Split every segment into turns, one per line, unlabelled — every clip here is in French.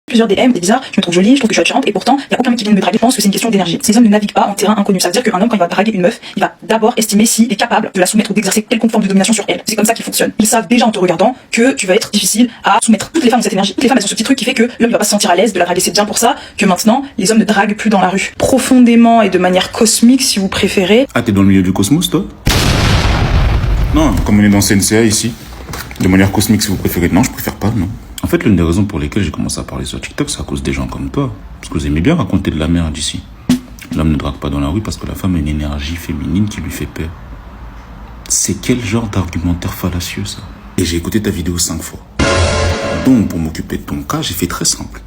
Plusieurs DM, des bizarres, je me trouve jolie, je trouve que je suis attirante, et pourtant, il n'y a aucun mec qui vient de me draguer. Je pense que c'est une question d'énergie. Ces hommes ne naviguent pas en terrain inconnu. Ça veut dire qu'un homme, quand il va draguer une meuf, il va d'abord estimer s'il est capable de la soumettre ou d'exercer quelconque forme de domination sur elle. C'est comme ça qu'ils fonctionnent. Ils savent déjà en te regardant que tu vas être difficile à soumettre. Toutes les femmes ont cette énergie. Toutes les femmes, elles ont ce petit truc qui fait que l'homme va pas se sentir à l'aise de la draguer. C'est bien pour ça que maintenant, les hommes ne draguent plus dans la rue. Profondément et de manière cosmique, si vous préférez.
Ah, t'es dans le milieu du cosmos, toi? Non, comme on est dans CNCA ici. De manière cosmique, si vous préférez. Non, je préfère pas, non. En fait, l'une des raisons pour lesquelles j'ai commencé à parler sur TikTok, c'est à cause des gens comme toi. Parce que vous aimez bien raconter de la merde ici. L'homme ne drague pas dans la rue parce que la femme a une énergie féminine qui lui fait peur. C'est quel genre d'argumentaire fallacieux, ça? Et j'ai écouté ta vidéo 5 fois. Donc, pour m'occuper de ton cas, j'ai fait très simple.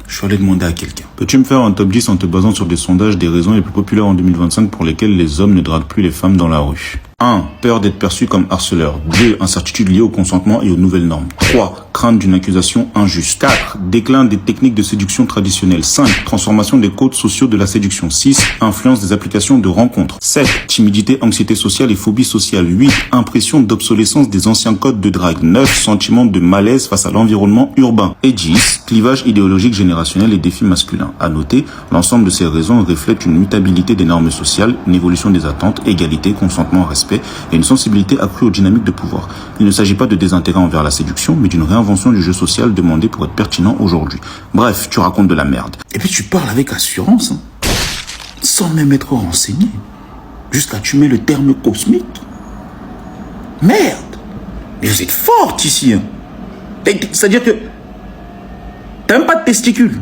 Je suis allé demander à quelqu'un. Peux-tu me faire un top 10 en te basant sur des sondages des raisons les plus populaires en 2025 pour lesquelles les hommes ne draguent plus les femmes dans la rue? 1. Peur d'être perçu comme harceleur. 2. Incertitude liée au consentement et aux nouvelles normes. 3. Crainte d'une accusation injuste. 4. Déclin des techniques de séduction traditionnelles. 5. Transformation des codes sociaux de la séduction. 6. Influence des applications de rencontres. 7. Timidité, anxiété sociale et phobie sociale. 8. Impression d'obsolescence des anciens codes de drague. 9. Sentiment de malaise face à l'environnement urbain. Et 10. Clivage idéologique générationnel et défis masculins. À noter, l'ensemble de ces raisons reflètent une mutabilité des normes sociales, une évolution des attentes, égalité, consentement, respect et une sensibilité accrue aux dynamiques de pouvoir. Il ne s'agit pas de désintérêt envers la séduction, mais d'une réinvention du jeu social demandé pour être pertinent aujourd'hui. Bref, tu racontes de la merde. Et puis tu parles avec assurance, hein, sans même être renseigné. Jusqu'à tu mets le terme cosmique. Merde. Mais vous êtes forte ici. Hein. C'est-à-dire que t'as même pas de testicules.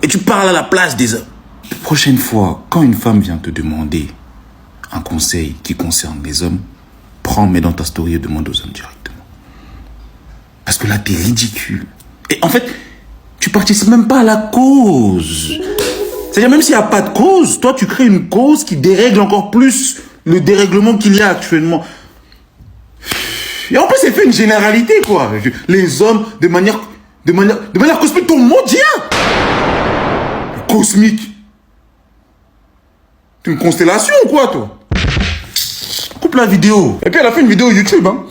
Et tu parles à la place des hommes. La prochaine fois, quand une femme vient te demander un conseil qui concerne les hommes, prends, mets dans ta story et demande aux hommes directement. Parce que là, t'es ridicule. Et en fait, tu participes même pas à la cause. C'est-à-dire, même s'il n'y a pas de cause, toi, tu crées une cause qui dérègle encore plus le dérèglement qu'il y a actuellement. Et en plus, c'est fait une généralité, quoi. Les hommes, de manière cosmique, ton mot dit cosmique. T'es une constellation ou quoi, toi? Coupe la vidéo. Et puis elle a fait une vidéo YouTube, hein.